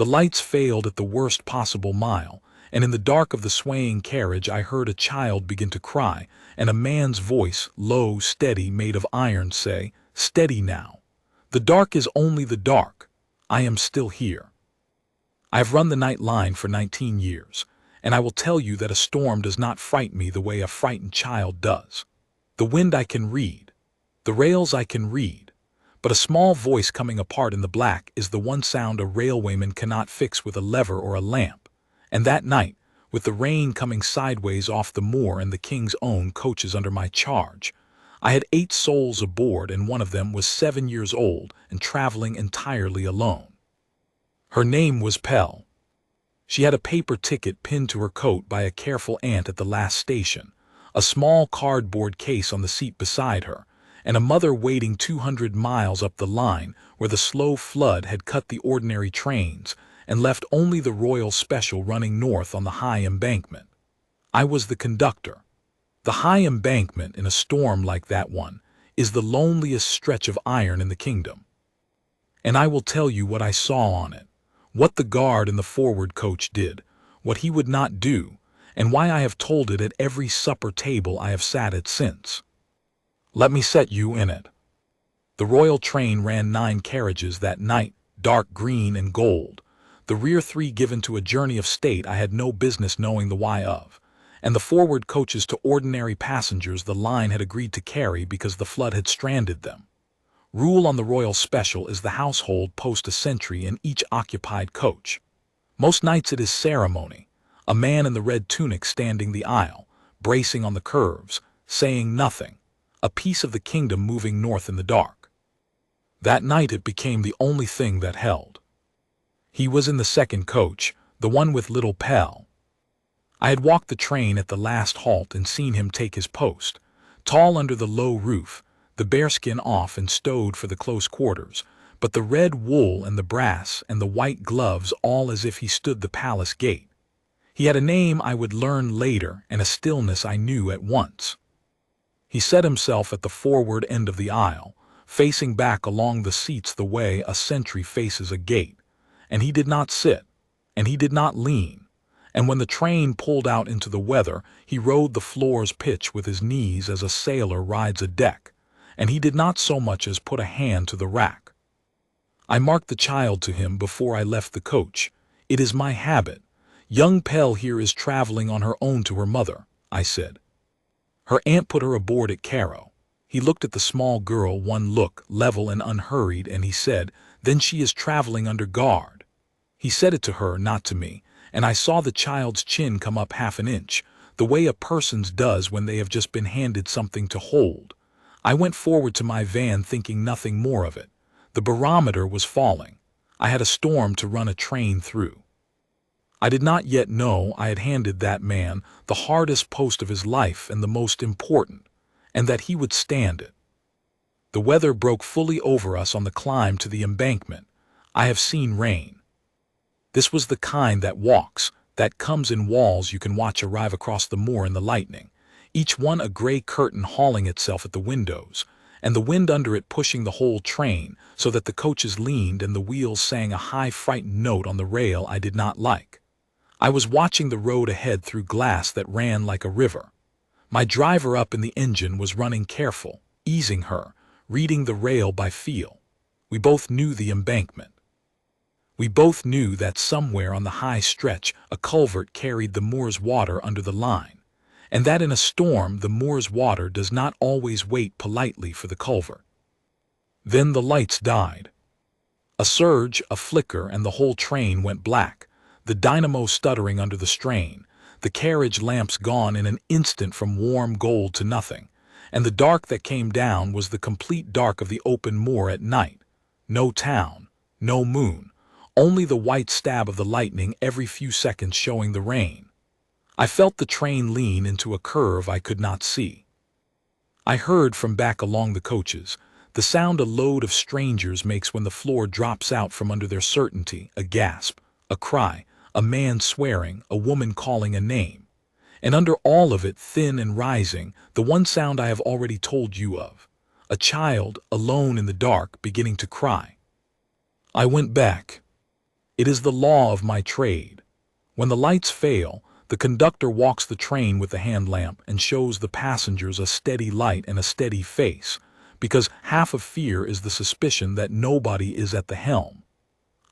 The lights failed at the worst possible mile, and in the dark of the swaying carriage I heard a child begin to cry, and a man's voice, low, steady, made of iron, say, "Steady now. The dark is only the dark. I am still here." I have run the night line for 19 years, and I will tell you that a storm does not frighten me the way a frightened child does. The wind I can read. The rails I can read. But a small voice coming apart in the black is the one sound a railwayman cannot fix with a lever or a lamp. And that night, with the rain coming sideways off the moor and the King's own coaches under my charge, I had 8 souls aboard, and one of them was 7 years old and traveling entirely alone. Her name was Pell. She had a paper ticket pinned to her coat by a careful aunt at the last station, a small cardboard case on the seat beside her, and a mother waiting 200 miles up the line where the slow flood had cut the ordinary trains and left only the Royal Special running north on the high embankment. I was the conductor. The high embankment in a storm like that one is the loneliest stretch of iron in the kingdom. And I will tell you what I saw on it, what the guard in the forward coach did, what he would not do, and why I have told it at every supper table I have sat at since. Let me set you in it. The royal train ran 9 carriages that night, dark green and gold, the rear 3 given to a journey of state I had no business knowing the why of, and the forward coaches to ordinary passengers the line had agreed to carry because the flood had stranded them. Rule on the Royal Special is the household post a sentry in each occupied coach. Most nights it is ceremony, a man in the red tunic standing the aisle, bracing on the curves, saying nothing, a piece of the kingdom moving north in the dark. That night it became the only thing that held. He was in the second coach, the one with little Pell. I had walked the train at the last halt and seen him take his post, tall under the low roof, the bearskin off and stowed for the close quarters, but the red wool and the brass and the white gloves all as if he stood the palace gate. He had a name I would learn later and a stillness I knew at once. He set himself at the forward end of the aisle, facing back along the seats the way a sentry faces a gate, and he did not sit, and he did not lean, and when the train pulled out into the weather he rode the floor's pitch with his knees as a sailor rides a deck, and he did not so much as put a hand to the rack. I marked the child to him before I left the coach. It is my habit. Young Pell here is traveling on her own to her mother, I said. Her aunt put her aboard at Caro. He looked at the small girl one look, level and unhurried, and he said, "Then she is traveling under guard." He said it to her, not to me, and I saw the child's chin come up half an inch, the way a person's does when they have just been handed something to hold. I went forward to my van thinking nothing more of it. The barometer was falling. I had a storm to run a train through. I did not yet know I had handed that man the hardest post of his life and the most important, and that he would stand it. The weather broke fully over us on the climb to the embankment. I have seen rain. This was the kind that walks, that comes in walls you can watch arrive across the moor in the lightning, each one a gray curtain hauling itself at the windows, and the wind under it pushing the whole train so that the coaches leaned and the wheels sang a high frightened note on the rail I did not like. I was watching the road ahead through glass that ran like a river. My driver up in the engine was running careful, easing her, reading the rail by feel. We both knew the embankment. We both knew that somewhere on the high stretch a culvert carried the moor's water under the line, and that in a storm the moor's water does not always wait politely for the culvert. Then the lights died. A surge, a flicker, and the whole train went black, the dynamo stuttering under the strain, the carriage lamps gone in an instant from warm gold to nothing, and the dark that came down was the complete dark of the open moor at night. No town, no moon, only the white stab of the lightning every few seconds showing the rain. I felt the train lean into a curve I could not see. I heard from back along the coaches the sound a load of strangers makes when the floor drops out from under their certainty, a gasp, a cry, a man swearing, a woman calling a name. And under all of it, thin and rising, the one sound I have already told you of, a child, alone in the dark, beginning to cry. I went back. It is the law of my trade. When the lights fail, the conductor walks the train with the hand lamp and shows the passengers a steady light and a steady face, because half of fear is the suspicion that nobody is at the helm.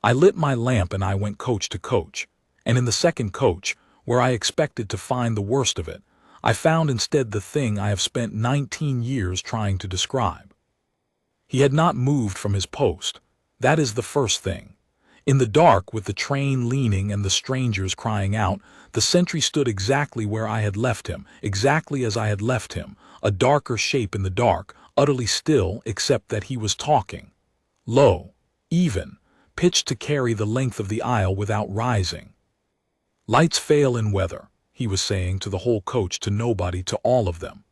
I lit my lamp and I went coach to coach, and in the second coach, where I expected to find the worst of it, I found instead the thing I have spent 19 years trying to describe. He had not moved from his post. That is the first thing. In the dark, with the train leaning and the strangers crying out, the sentry stood exactly where I had left him, exactly as I had left him, a darker shape in the dark, utterly still except that he was talking. Low, even, pitched to carry the length of the aisle without rising. Lights fail in weather, he was saying to the whole coach, to nobody, to all of them.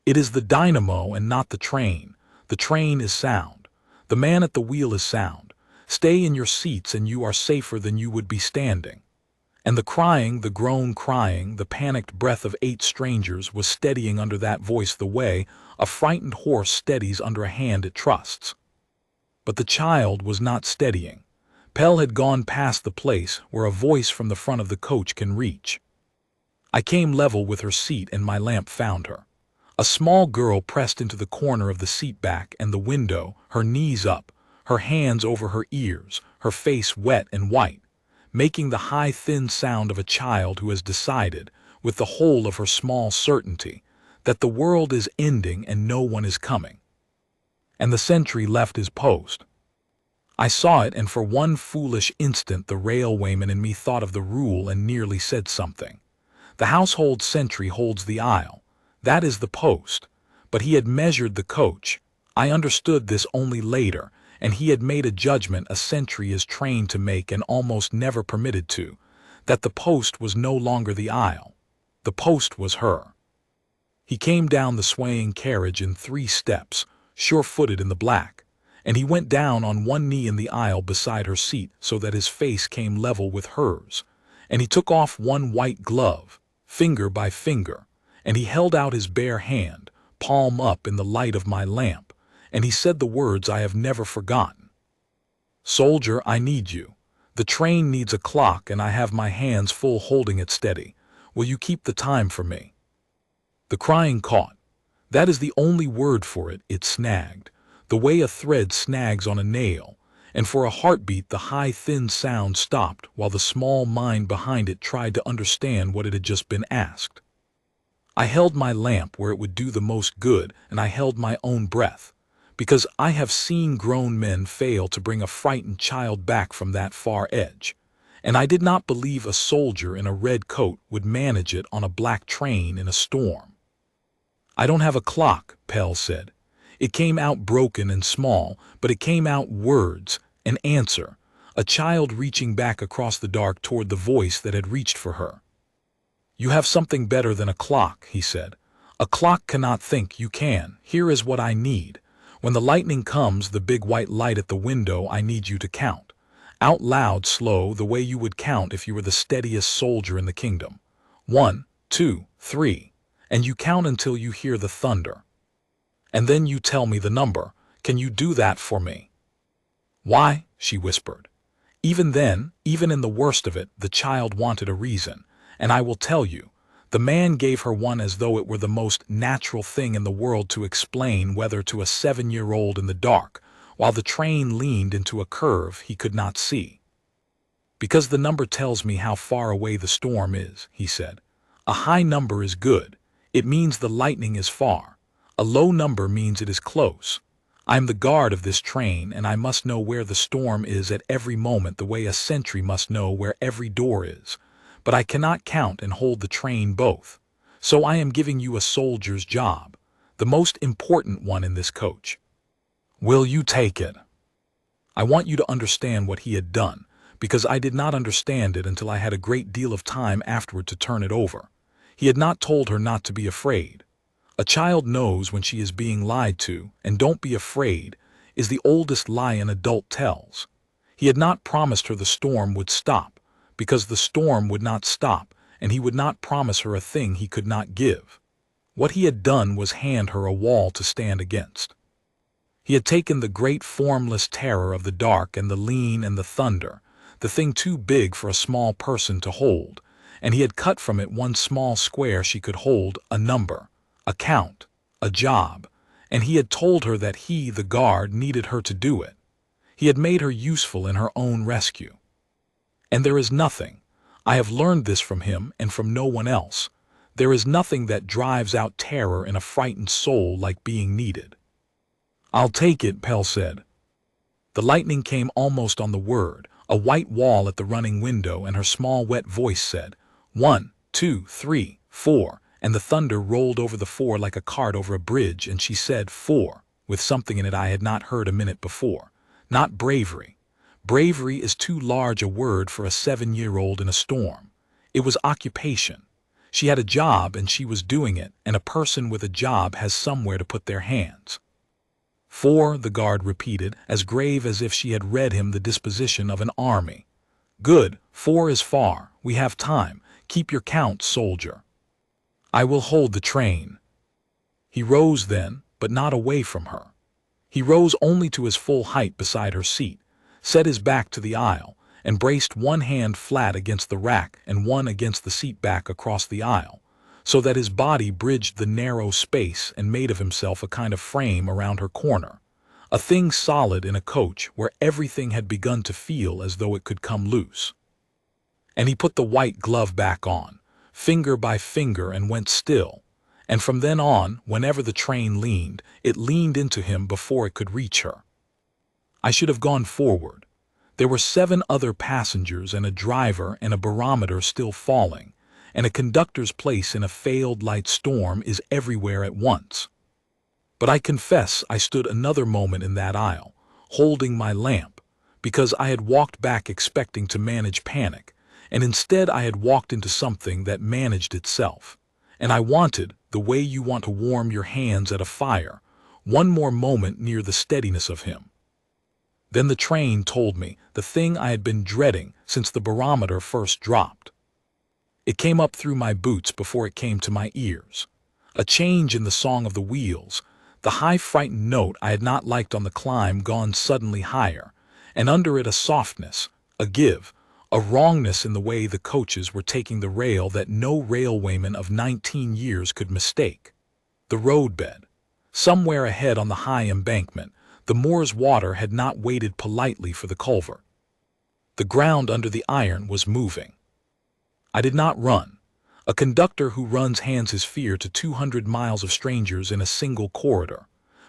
It is the dynamo and not the train. The train is sound. The man at the wheel is sound. Stay in your seats and you are safer than you would be standing. And the crying, the groan crying, the panicked breath of 8 strangers was steadying under that voice the way a frightened horse steadies under a hand it trusts. But the child was not steadying. Pell had gone past the place where a voice from the front of the coach can reach. I came level with her seat and my lamp found her. A small girl pressed into the corner of the seat back and the window, her knees up, her hands over her ears, her face wet and white, making the high thin sound of a child who has decided, with the whole of her small certainty, that the world is ending and no one is coming. And the sentry left his post. I saw it, and for one foolish instant the railwayman in me thought of the rule and nearly said something. The household sentry holds the aisle. That is the post. But he had measured the coach. I understood this only later, and he had made a judgment a sentry is trained to make and almost never permitted to, that the post was no longer the aisle. The post was her. He came down the swaying carriage in 3 steps, sure-footed in the black, and he went down on one knee in the aisle beside her seat so that his face came level with hers, and he took off one white glove, finger by finger, and he held out his bare hand, palm up in the light of my lamp, and he said the words I have never forgotten. "Soldier, I need you. The train needs a clock and I have my hands full holding it steady. Will you keep the time for me?" The crying caught. That is the only word for it. It snagged, the way a thread snags on a nail, and for a heartbeat the high thin sound stopped while the small mind behind it tried to understand what it had just been asked. I held my lamp where it would do the most good, and I held my own breath, because I have seen grown men fail to bring a frightened child back from that far edge, and I did not believe a soldier in a red coat would manage it on a black train in a storm. "I don't have a clock," Pell said. It came out broken and small, but it came out words, an answer, a child reaching back across the dark toward the voice that had reached for her. "You have something better than a clock," he said. "A clock cannot think, you can. Here is what I need. When the lightning comes, the big white light at the window, I need you to count. Out loud, slow, the way you would count if you were the steadiest soldier in the kingdom. 1, 2, 3, and you count until you hear the thunder. And then you tell me the number. Can you do that for me?" "Why?" she whispered. Even then, even in the worst of it, the child wanted a reason. And I will tell you, the man gave her one as though it were the most natural thing in the world to explain whether to a 7-year-old in the dark, while the train leaned into a curve he could not see. "Because the number tells me how far away the storm is," he said. "A high number is good. It means the lightning is far. A low number means it is close. I am the guard of this train, and I must know where the storm is at every moment the way a sentry must know where every door is. But I cannot count and hold the train both. So I am giving you a soldier's job, the most important one in this coach. Will you take it?" I want you to understand what he had done, because I did not understand it until I had a great deal of time afterward to turn it over. He had not told her not to be afraid. A child knows when she is being lied to, and "don't be afraid" is the oldest lie an adult tells. He had not promised her the storm would stop, because the storm would not stop, and he would not promise her a thing he could not give. What he had done was hand her a wall to stand against. He had taken the great formless terror of the dark and the lean and the thunder, the thing too big for a small person to hold, and he had cut from it one small square she could hold, a number, a count, a job, and he had told her that he, the guard, needed her to do it. He had made her useful in her own rescue. And there is nothing, I have learned this from him and from no one else, there is nothing that drives out terror in a frightened soul like being needed. "I'll take it," Pell said. The lightning came almost on the word, a white wall at the running window, and her small wet voice said, 1, 2, 3, 4, and the thunder rolled over the 4 like a cart over a bridge, and she said 4, with something in it I had not heard a minute before. Not bravery. Bravery is too large a word for a 7-year-old in a storm. It was occupation. She had a job and she was doing it, and a person with a job has somewhere to put their hands. 4, the guard repeated, as grave as if she had read him the disposition of an army. Good, 4 is far, we have time, keep your count, soldier. I will hold the train. He rose then, but not away from her. He rose only to his full height beside her seat, set his back to the aisle, and braced one hand flat against the rack and one against the seat back across the aisle, so that his body bridged the narrow space and made of himself a kind of frame around her corner, a thing solid in a coach where everything had begun to feel as though it could come loose. And he put the white glove back on, finger by finger, and went still, and from then on, whenever the train leaned, it leaned into him before it could reach her. I should have gone forward. There were 7 other passengers and a driver and a barometer still falling, and a conductor's place in a failed light storm is everywhere at once. But I confess I stood another moment in that aisle, holding my lamp, because I had walked back expecting to manage panic, and instead I had walked into something that managed itself. And I wanted, the way you want to warm your hands at a fire, one more moment near the steadiness of him. Then the train told me the thing I had been dreading since the barometer first dropped. It came up through my boots before it came to my ears. A change in the song of the wheels, the high frightened note I had not liked on the climb gone suddenly higher, and under it a softness, a give, a wrongness in the way the coaches were taking the rail that no railwayman of 19 years could mistake. The roadbed. Somewhere ahead on the high embankment, the moor's water had not waited politely for the culvert. The ground under the iron was moving. I did not run. A conductor who runs hands his fear to 200 miles of strangers in a single corridor.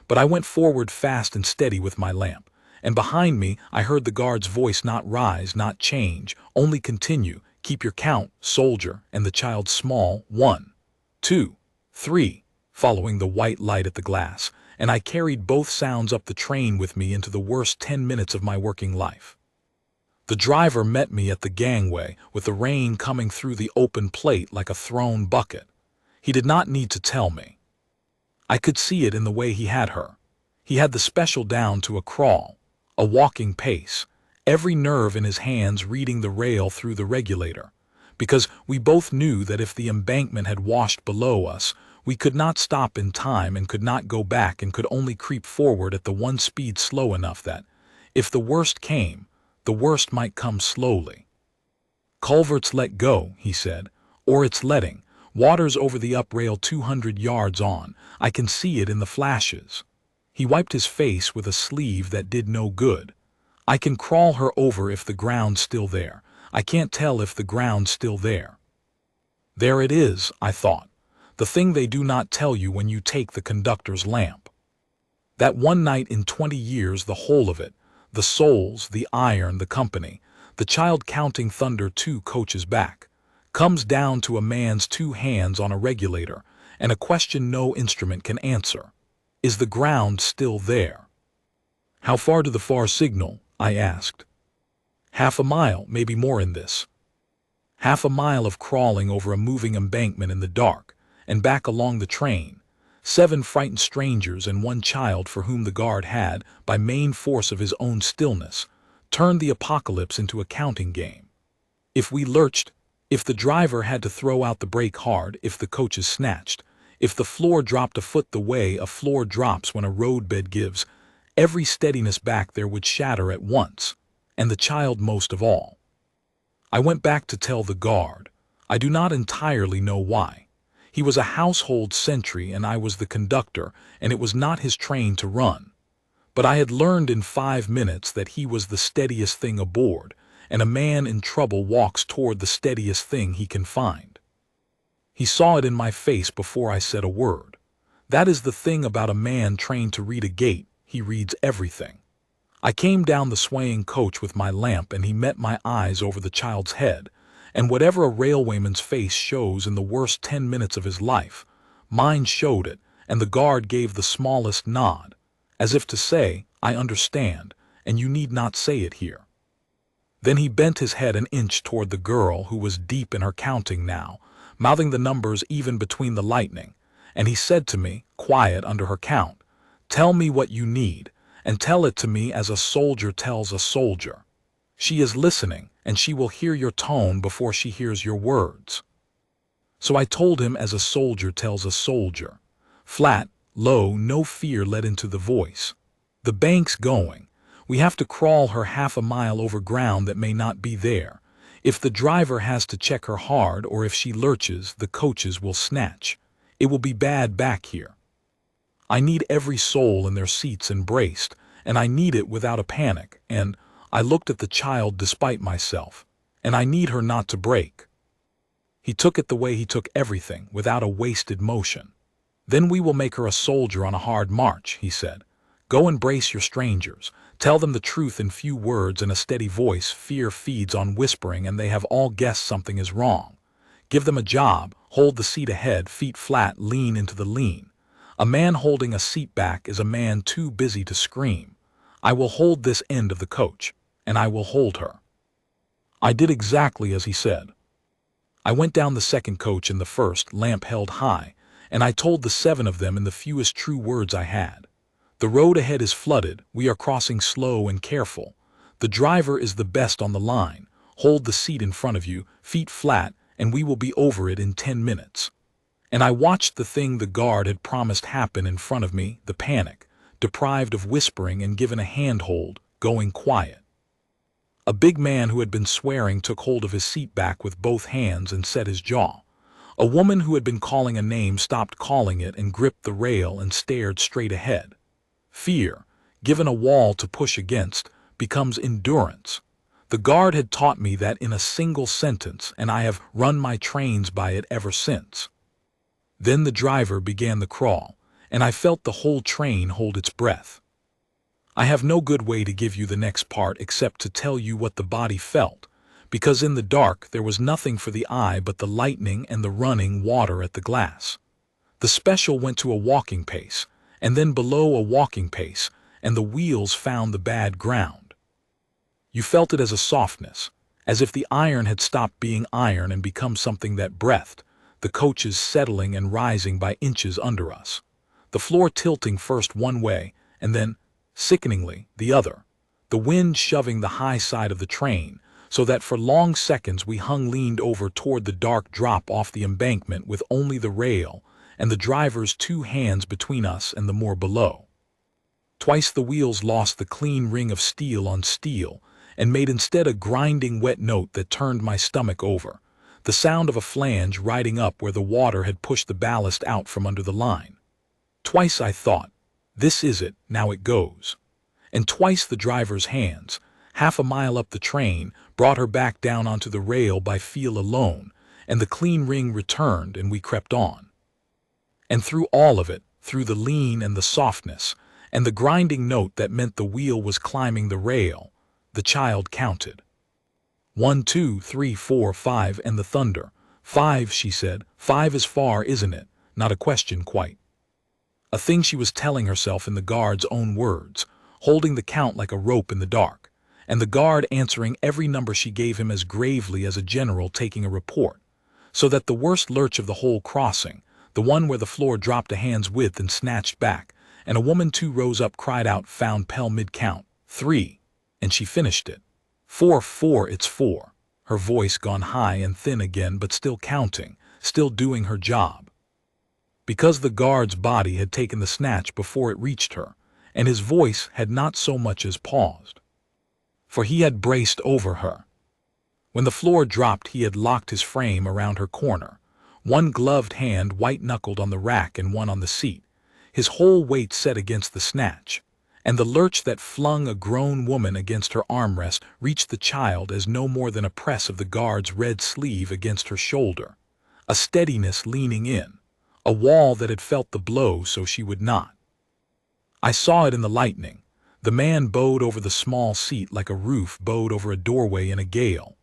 But I went forward fast and steady with my lamp, and behind me I heard the guard's voice not rise, not change, only continue, keep your count, soldier, and the child's small, 1, 2, 3, following the white light at the glass, and I carried both sounds up the train with me into the worst 10 minutes of my working life. The driver met me at the gangway with the rain coming through the open plate like a thrown bucket. He did not need to tell me. I could see it in the way he had her. He had the special down to a crawl, a walking pace, every nerve in his hands reading the rail through the regulator, because we both knew that if the embankment had washed below us, we could not stop in time and could not go back and could only creep forward at the one speed slow enough that, if the worst came, the worst might come slowly. Culverts let go, he said, or it's letting. Water's over the up rail 200 yards on. I can see it in the flashes. He wiped his face with a sleeve that did no good. I can crawl her over if the ground's still there. I can't tell if the ground's still there. There it is, I thought. The thing they do not tell you when you take the conductor's lamp. That one night in 20 years, the whole of it, the souls, the iron, the company, the child counting thunder 2 coaches back, comes down to a man's 2 hands on a regulator, and a question no instrument can answer. Is the ground still there? How far to the far signal? I asked. Half a mile, maybe more in this. Half a mile of crawling over a moving embankment in the dark, and back along the train. 7 frightened strangers and 1 child for whom the guard had, by main force of his own stillness, turned the apocalypse into a counting game. If we lurched, if the driver had to throw out the brake hard, if the coaches snatched, if the floor dropped a foot the way a floor drops when a roadbed gives, every steadiness back there would shatter at once, and the child most of all. I went back to tell the guard. I do not entirely know why. He was a household sentry and I was the conductor, and it was not his train to run. But I had learned in 5 minutes that he was the steadiest thing aboard, and a man in trouble walks toward the steadiest thing he can find. He saw it in my face before I said a word. That is the thing about a man trained to read a gate, he reads everything. I came down the swaying coach with my lamp and he met my eyes over the child's head, and whatever a railwayman's face shows in the worst 10 minutes of his life, mine showed it, and the guard gave the smallest nod, as if to say, I understand, and you need not say it here. Then he bent his head an inch toward the girl who was deep in her counting now, mouthing the numbers even between the lightning, and he said to me, quiet under her count, tell me what you need, and tell it to me as a soldier tells a soldier. She is listening, and she will hear your tone before she hears your words. So I told him as a soldier tells a soldier. Flat, low, no fear let into the voice. The bank's going. We have to crawl her half a mile over ground that may not be there. If the driver has to check her hard or if she lurches, the coaches will snatch. It will be bad back here. I need every soul in their seats embraced, and I need it without a panic, and I looked at the child despite myself, and I need her not to break. He took it the way he took everything, without a wasted motion. Then we will make her a soldier on a hard march, he said. Go embrace your strangers. Tell them the truth in few words and a steady voice. Fear feeds on whispering, and they have all guessed something is wrong. Give them a job. Hold the seat ahead, feet flat, lean into the lean. A man holding a seat back is a man too busy to scream. I will hold this end of the coach, and I will hold her. I did exactly as he said. I went down the second coach in the first, lamp held high, and I told the 7 of them in the fewest true words I had. The road ahead is flooded, we are crossing slow and careful. The driver is the best on the line. Hold the seat in front of you, feet flat, and we will be over it in 10 minutes. And I watched the thing the guard had promised happen in front of me, the panic, deprived of whispering and given a handhold, going quiet. A big man who had been swearing took hold of his seat back with both hands and set his jaw. A woman who had been calling a name stopped calling it and gripped the rail and stared straight ahead. Fear, given a wall to push against, becomes endurance. The guard had taught me that in a single sentence, and I have run my trains by it ever since. Then the driver began the crawl, and I felt the whole train hold its breath. I have no good way to give you the next part except to tell you what the body felt, because in the dark there was nothing for the eye but the lightning and the running water at the glass. The special went to a walking pace, and then below a walking pace, and the wheels found the bad ground. You felt it as a softness, as if the iron had stopped being iron and become something that breathed, the coaches settling and rising by inches under us, the floor tilting first one way, and then, sickeningly, the other, the wind shoving the high side of the train, so that for long seconds we hung leaned over toward the dark drop off the embankment with only the rail and the driver's 2 hands between us and the moor below. Twice the wheels lost the clean ring of steel on steel and made instead a grinding wet note that turned my stomach over, the sound of a flange riding up where the water had pushed the ballast out from under the line. Twice I thought, this is it, now it goes. And twice the driver's hands, half a mile up the train, brought her back down onto the rail by feel alone, and the clean ring returned and we crept on. And through all of it, through the lean and the softness, and the grinding note that meant the wheel was climbing the rail, the child counted. 1, 2, 3, 4, 5, and the thunder. 5, she said. 5 is far, isn't it? Not a question quite. A thing she was telling herself in the guard's own words, holding the count like a rope in the dark, and the guard answering every number she gave him as gravely as a general taking a report, so that the worst lurch of the whole crossing, the one where the floor dropped a hand's width and snatched back, and a woman 2 rows up cried out, found Pell mid-count, 3, and she finished it. 4, 4, it's 4, her voice gone high and thin again but still counting, still doing her job. Because the guard's body had taken the snatch before it reached her, and his voice had not so much as paused. For he had braced over her. When the floor dropped, he had locked his frame around her corner, one gloved hand white-knuckled on the rack and one on the seat, his whole weight set against the snatch, and the lurch that flung a grown woman against her armrest reached the child as no more than a press of the guard's red sleeve against her shoulder, a steadiness leaning in, a wall that had felt the blow so she would not. I saw it in the lightning. The man bowed over the small seat like a roof bowed over a doorway in a gale,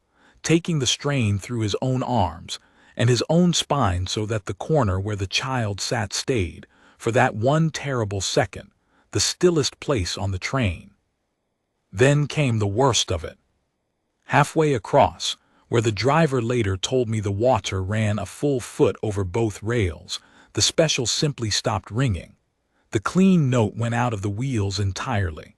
taking the strain through his own arms and his own spine so that the corner where the child sat stayed, for that one terrible second, the stillest place on the train. Then came the worst of it. Halfway across, where the driver later told me the water ran a full foot over both rails, the special simply stopped ringing. The clean note went out of the wheels entirely.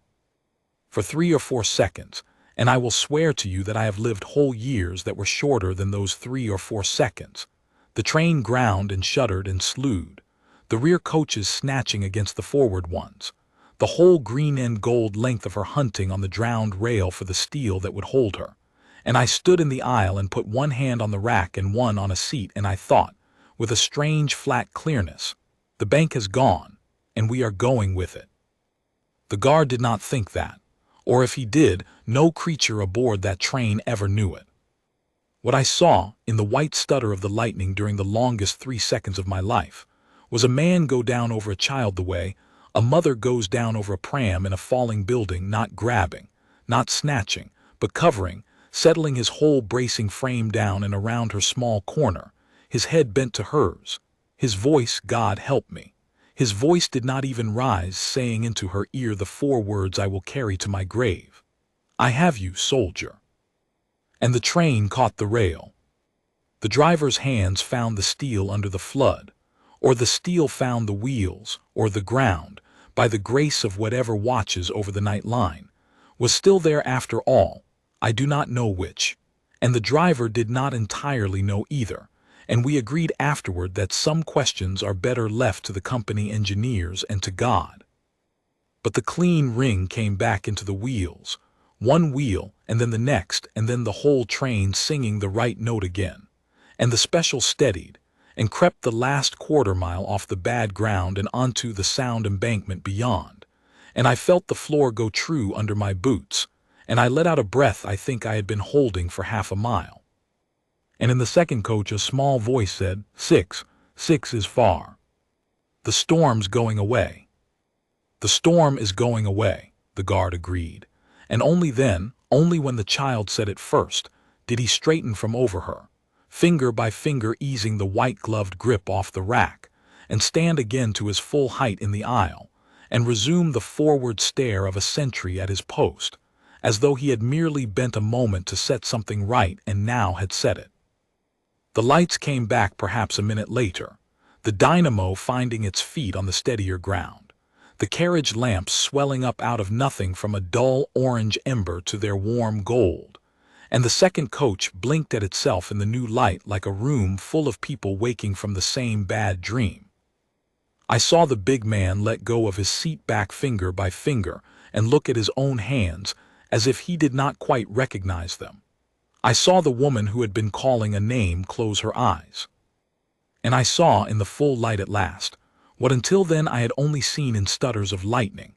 For 3 or 4 seconds, and I will swear to you that I have lived whole years that were shorter than those 3 or 4 seconds, the train ground and shuddered and slewed, the rear coaches snatching against the forward ones, the whole green and gold length of her hunting on the drowned rail for the steel that would hold her. And I stood in the aisle and put one hand on the rack and one on a seat, and I thought, with a strange flat clearness, the bank has gone, and we are going with it. The guard did not think that, or if he did, no creature aboard that train ever knew it. What I saw, in the white stutter of the lightning during the longest 3 seconds of my life, was a man go down over a child the way a mother goes down over a pram in a falling building, not grabbing, not snatching, but covering, settling his whole bracing frame down and around her small corner, his head bent to hers, his voice, God help me. His voice did not even rise, saying into her ear the 4 words I will carry to my grave. I have you, soldier. And the train caught the rail. The driver's hands found the steel under the flood, or the steel found the wheels, or the ground, by the grace of whatever watches over the night line, was still there after all, I do not know which, and the driver did not entirely know either, and we agreed afterward that some questions are better left to the company engineers and to God. But the clean ring came back into the wheels, one wheel and then the next, and then the whole train singing the right note again, and the special steadied, and crept the last quarter-mile off the bad ground and onto the sound embankment beyond, and I felt the floor go true under my boots, and I let out a breath I think I had been holding for half a mile. And in the second coach a small voice said, 6 is far. The storm's going away. The storm is going away, the guard agreed, and only then, only when the child said it first, did he straighten from over her, finger by finger easing the white-gloved grip off the rack, and stand again to his full height in the aisle, and resume the forward stare of a sentry at his post, as though he had merely bent a moment to set something right and now had set it. The lights came back perhaps a minute later, the dynamo finding its feet on the steadier ground, the carriage lamps swelling up out of nothing from a dull orange ember to their warm gold, and the second coach blinked at itself in the new light like a room full of people waking from the same bad dream. I saw the big man let go of his seat back finger by finger and look at his own hands as if he did not quite recognize them. I saw the woman who had been calling a name close her eyes. And I saw in the full light at last, what until then I had only seen in stutters of lightning,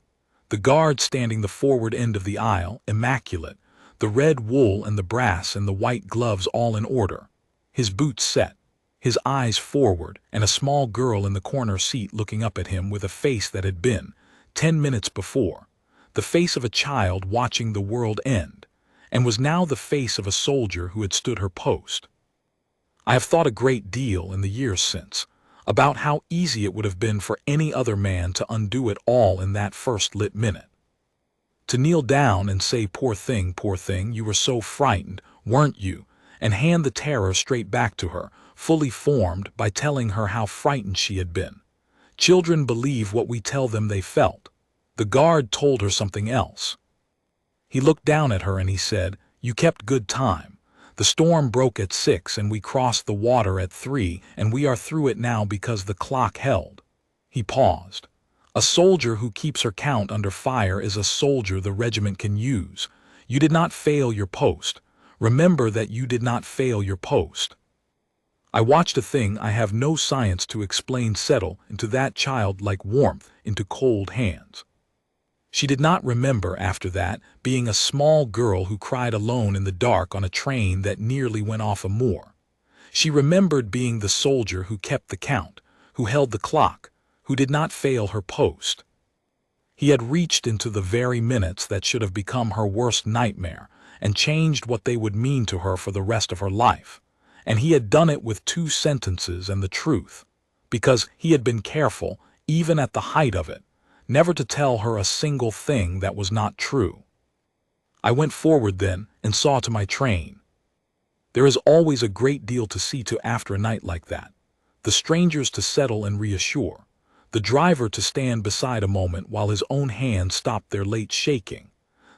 the guard standing the forward end of the aisle, immaculate, the red wool and the brass and the white gloves all in order, his boots set, his eyes forward, and a small girl in the corner seat looking up at him with a face that had been, 10 minutes before, the face of a child watching the world end, and was now the face of a soldier who had stood her post. I have thought a great deal in the years since about how easy it would have been for any other man to undo it all in that first lit minute. To kneel down and say, poor thing, you were so frightened, weren't you, and hand the terror straight back to her, fully formed, by telling her how frightened she had been. Children believe what we tell them they felt. The guard told her something else. He looked down at her and he said, you kept good time. The storm broke at 6 and we crossed the water at 3 and we are through it now because the clock held. He paused. A soldier who keeps her count under fire is a soldier the regiment can use. You did not fail your post. Remember that you did not fail your post. I watched a thing I have no science to explain settle into that child like warmth into cold hands. She did not remember, after that, being a small girl who cried alone in the dark on a train that nearly went off a moor. She remembered being the soldier who kept the count, who held the clock, who did not fail her post. He had reached into the very minutes that should have become her worst nightmare and changed what they would mean to her for the rest of her life. And he had done it with 2 sentences and the truth, because he had been careful, even at the height of it, never to tell her a single thing that was not true. I went forward then and saw to my train. There is always a great deal to see to after a night like that. The strangers to settle and reassure. The driver to stand beside a moment while his own hand stopped their late shaking.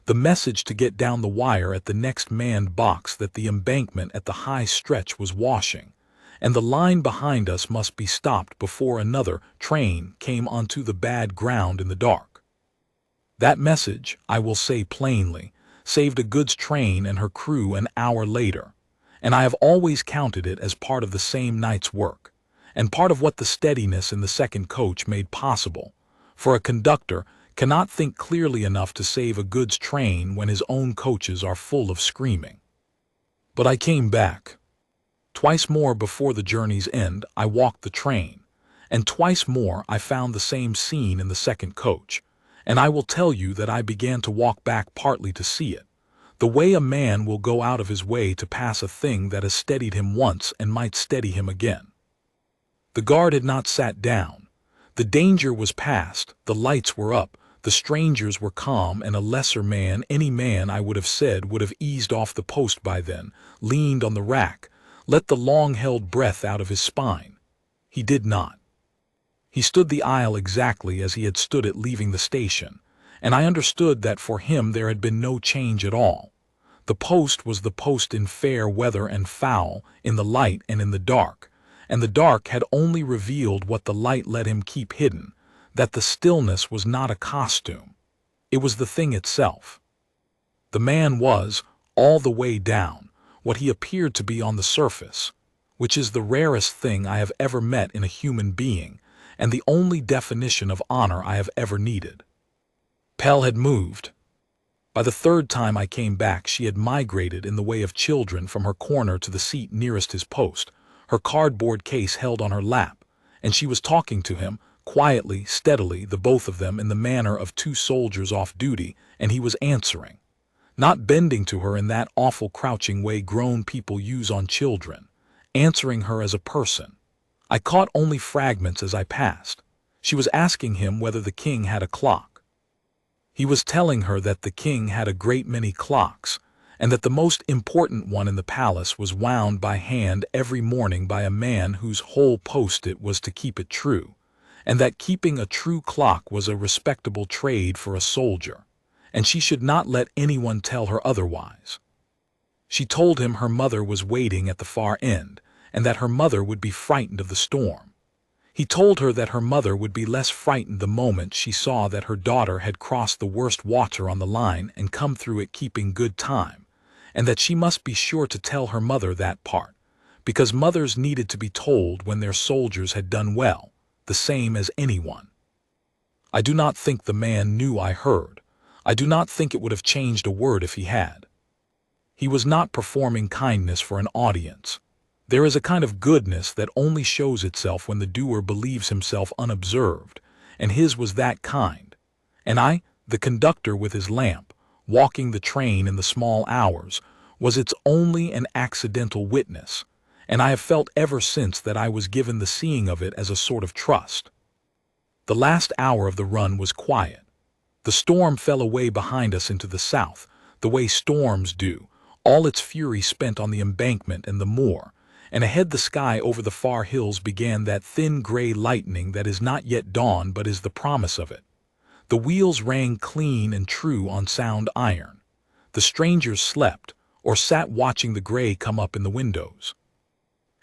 The message to get down the wire at the next manned box that the embankment at the high stretch was washing, and the line behind us must be stopped before another train came onto the bad ground in the dark. That message, I will say plainly, saved a goods train and her crew an hour later, and I have always counted it as part of the same night's work, and part of what the steadiness in the second coach made possible, for a conductor cannot think clearly enough to save a goods train when his own coaches are full of screaming. But I came back. Twice more before the journey's end I walked the train, and twice more I found the same scene in the second coach, and I will tell you that I began to walk back partly to see it, the way a man will go out of his way to pass a thing that has steadied him once and might steady him again. The guard had not sat down. The danger was past, the lights were up, the strangers were calm, and a lesser man, any man I would have said, would have eased off the post by then, leaned on the rack, let the long-held breath out of his spine. He did not. He stood the aisle exactly as he had stood it leaving the station, and I understood that for him there had been no change at all. The post was the post in fair weather and foul, in the light and in the dark, and the dark had only revealed what the light let him keep hidden, that the stillness was not a costume. It was the thing itself. The man was, all the way down, what he appeared to be on the surface, which is the rarest thing I have ever met in a human being, and the only definition of honor I have ever needed. Pell had moved. By the 3rd time I came back she had migrated in the way of children from her corner to the seat nearest his post, her cardboard case held on her lap, and she was talking to him, quietly, steadily, the both of them in the manner of 2 soldiers off duty, and he was answering, not bending to her in that awful crouching way grown people use on children, answering her as a person. I caught only fragments as I passed. She was asking him whether the king had a clock. He was telling her that the king had a great many clocks, and that the most important one in the palace was wound by hand every morning by a man whose whole post it was to keep it true, and that keeping a true clock was a respectable trade for a soldier, and she should not let anyone tell her otherwise. She told him her mother was waiting at the far end, and that her mother would be frightened of the storm. He told her that her mother would be less frightened the moment she saw that her daughter had crossed the worst water on the line and come through it keeping good time, and that she must be sure to tell her mother that part, because mothers needed to be told when their soldiers had done well, the same as anyone. I do not think the man knew I heard. I do not think it would have changed a word if he had. He was not performing kindness for an audience. There is a kind of goodness that only shows itself when the doer believes himself unobserved, and his was that kind. And I, the conductor with his lamp, walking the train in the small hours, was its only and accidental witness, and I have felt ever since that I was given the seeing of it as a sort of trust. The last hour of the run was quiet. The storm fell away behind us into the south, the way storms do, all its fury spent on the embankment and the moor, and ahead the sky over the far hills began that thin gray lightning that is not yet dawn but is the promise of it. The wheels rang clean and true on sound iron. The strangers slept, or sat watching the gray come up in the windows.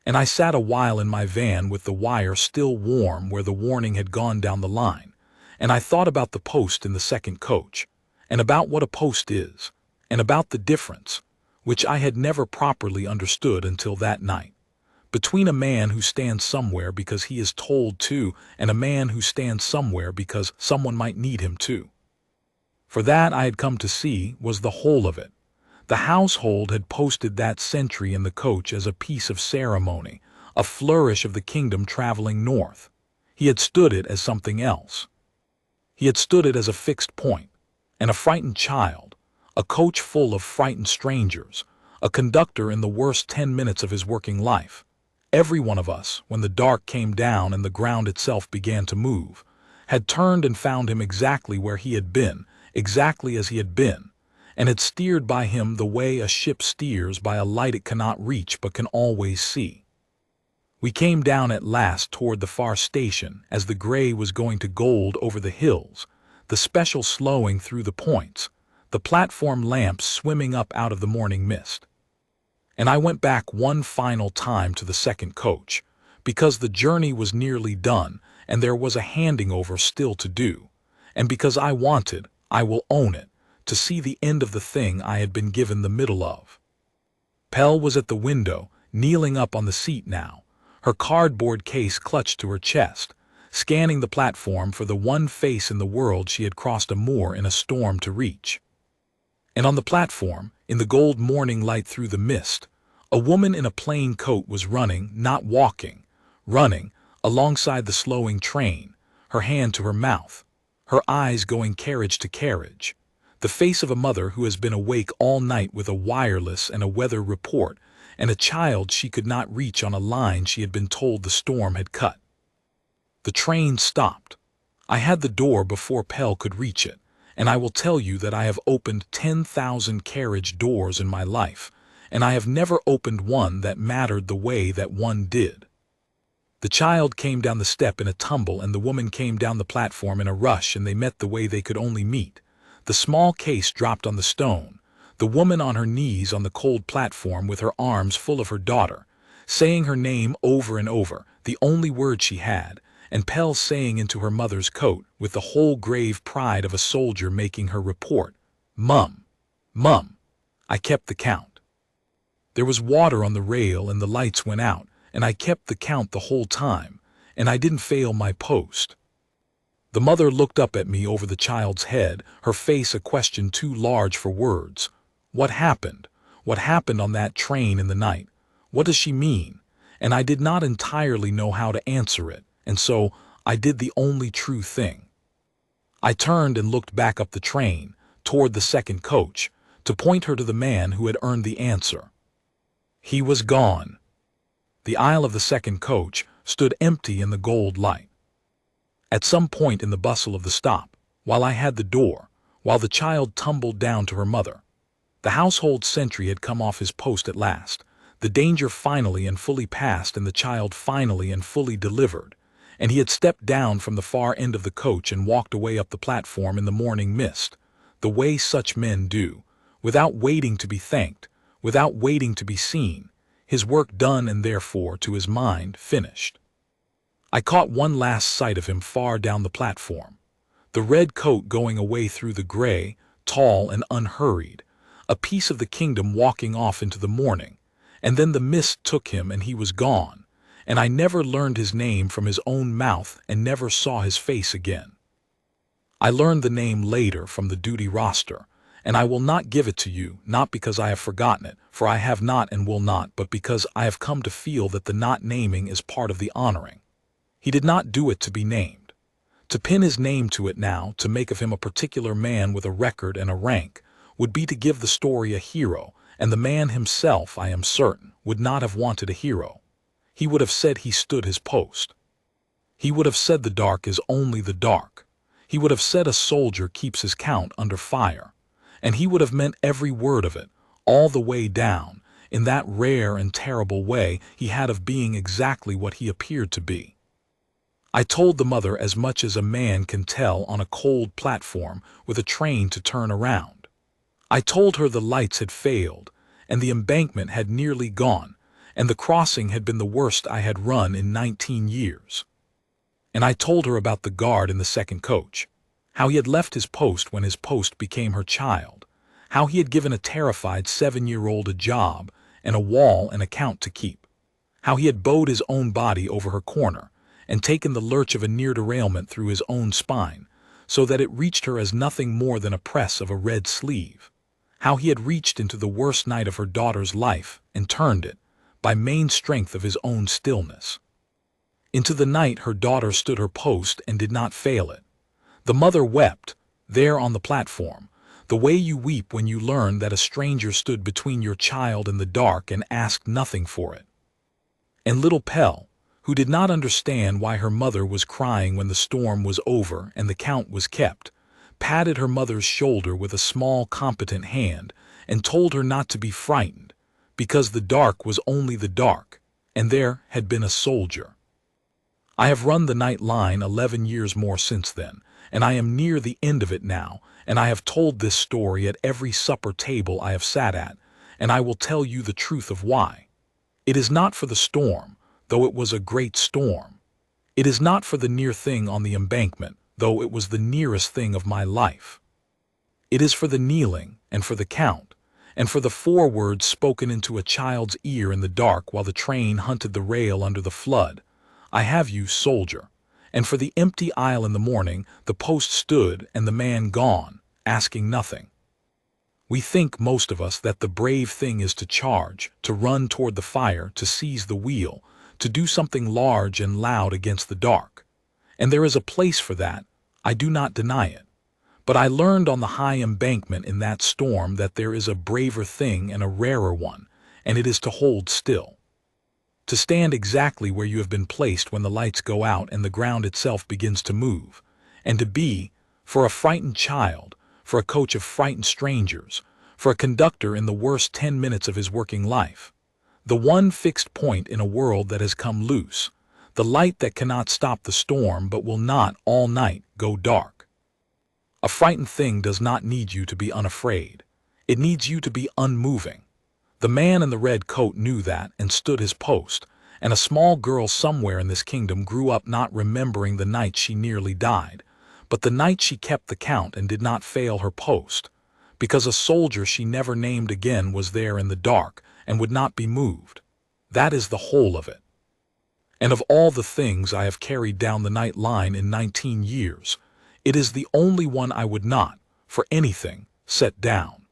And I sat a while in my van with the wire still warm where the warning had gone down the line, and I thought about the post in the second coach, and about what a post is, and about the difference, which I had never properly understood until that night. Between a man who stands somewhere because he is told to, and a man who stands somewhere because someone might need him to. For that I had come to see was the whole of it. The household had posted that sentry in the coach as a piece of ceremony, a flourish of the kingdom traveling north. He had stood it as something else. He had stood it as a fixed point, and a frightened child, a coach full of frightened strangers, a conductor in the worst 10 minutes of his working life. Every one of us, when the dark came down and the ground itself began to move, had turned and found him exactly where he had been, exactly as he had been, and had steered by him the way a ship steers by a light it cannot reach but can always see. We came down at last toward the far station as the gray was going to gold over the hills, the special slowing through the points, the platform lamps swimming up out of the morning mist. And I went back one final time to the second coach, because the journey was nearly done and there was a handing over still to do, and because I wanted, I will own it, to see the end of the thing I had been given the middle of. Pell was at the window, kneeling up on the seat now, her cardboard case clutched to her chest, scanning the platform for the one face in the world she had crossed a moor in a storm to reach. And on the platform, in the gold morning light through the mist, a woman in a plain coat was running, not walking, running, alongside the slowing train, her hand to her mouth, her eyes going carriage to carriage, the face of a mother who has been awake all night with a wireless and a weather report, and a child she could not reach on a line she had been told the storm had cut. The train stopped. I had the door before Pell could reach it, and I will tell you that I have opened 10,000 carriage doors in my life, and I have never opened one that mattered the way that one did. The child came down the step in a tumble, and the woman came down the platform in a rush, and they met the way they could only meet. The small case dropped on the stone, the woman on her knees on the cold platform with her arms full of her daughter, saying her name over and over, the only word she had, and Pell saying into her mother's coat, with the whole grave pride of a soldier making her report, "Mum, Mum." I kept the count. There was water on the rail and the lights went out, and I kept the count the whole time, and I didn't fail my post. The mother looked up at me over the child's head, her face a question too large for words. What happened? What happened on that train in the night? What does she mean? And I did not entirely know how to answer it, and so I did the only true thing. I turned and looked back up the train, toward the second coach, to point her to the man who had earned the answer. He was gone. The aisle of the second coach stood empty in the gold light. At some point in the bustle of the stop, while I had the door, while the child tumbled down to her mother, the household sentry had come off his post at last, the danger finally and fully past and the child finally and fully delivered, and he had stepped down from the far end of the coach and walked away up the platform in the morning mist, the way such men do, without waiting to be thanked, without waiting to be seen, his work done and therefore, to his mind, finished. I caught one last sight of him far down the platform, the red coat going away through the gray, tall and unhurried, a piece of the kingdom walking off into the morning, and then the mist took him and he was gone, and I never learned his name from his own mouth and never saw his face again. I learned the name later from the duty roster, and I will not give it to you, not because I have forgotten it, for I have not and will not, but because I have come to feel that the not naming is part of the honoring. He did not do it to be named. To pin his name to it now, to make of him a particular man with a record and a rank, would be to give the story a hero, and the man himself, I am certain, would not have wanted a hero. He would have said he stood his post. He would have said the dark is only the dark. He would have said a soldier keeps his count under fire. And he would have meant every word of it, all the way down, in that rare and terrible way he had of being exactly what he appeared to be. I told the mother as much as a man can tell on a cold platform with a train to turn around. I told her the lights had failed, and the embankment had nearly gone, and the crossing had been the worst I had run in 19 years. And I told her about the guard in the second coach, how he had left his post when his post became her child, how he had given a terrified 7-year-old a job and a wall and account to keep, how he had bowed his own body over her corner and taken the lurch of a near derailment through his own spine, so that it reached her as nothing more than a press of a red sleeve, how he had reached into the worst night of her daughter's life and turned it, by main strength of his own stillness. Into the night her daughter stood her post and did not fail it. The mother wept, there on the platform, the way you weep when you learn that a stranger stood between your child and the dark and asked nothing for it. And little Pell, who did not understand why her mother was crying when the storm was over and the count was kept, patted her mother's shoulder with a small, competent hand and told her not to be frightened, because the dark was only the dark, and there had been a soldier. I have run the night line 11 years more since then, and I am near the end of it now, and I have told this story at every supper table I have sat at, and I will tell you the truth of why. It is not for the storm, though it was a great storm. It is not for the near thing on the embankment, though it was the nearest thing of my life. It is for the kneeling, and for the count, and for the 4 words spoken into a child's ear in the dark while the train hunted the rail under the flood, "I have you, soldier," and for the empty aisle in the morning the post stood and the man gone, asking nothing. We think, most of us, that the brave thing is to charge, to run toward the fire, to seize the wheel, to do something large and loud against the dark. And there is a place for that, I do not deny it. But I learned on the high embankment in that storm that there is a braver thing and a rarer one, and it is to hold still. To stand exactly where you have been placed when the lights go out and the ground itself begins to move, and to be, for a frightened child, for a coach of frightened strangers, for a conductor in the worst 10 minutes of his working life, the one fixed point in a world that has come loose, the light that cannot stop the storm but will not all night go dark. A frightened thing does not need you to be unafraid. It needs you to be unmoving. The man in the red coat knew that and stood his post, and a small girl somewhere in this kingdom grew up not remembering the night she nearly died, but the night she kept the count and did not fail her post, because a soldier she never named again was there in the dark and would not be moved. That is the whole of it. And of all the things I have carried down the night line in 19 years, it is the only one I would not, for anything, set down.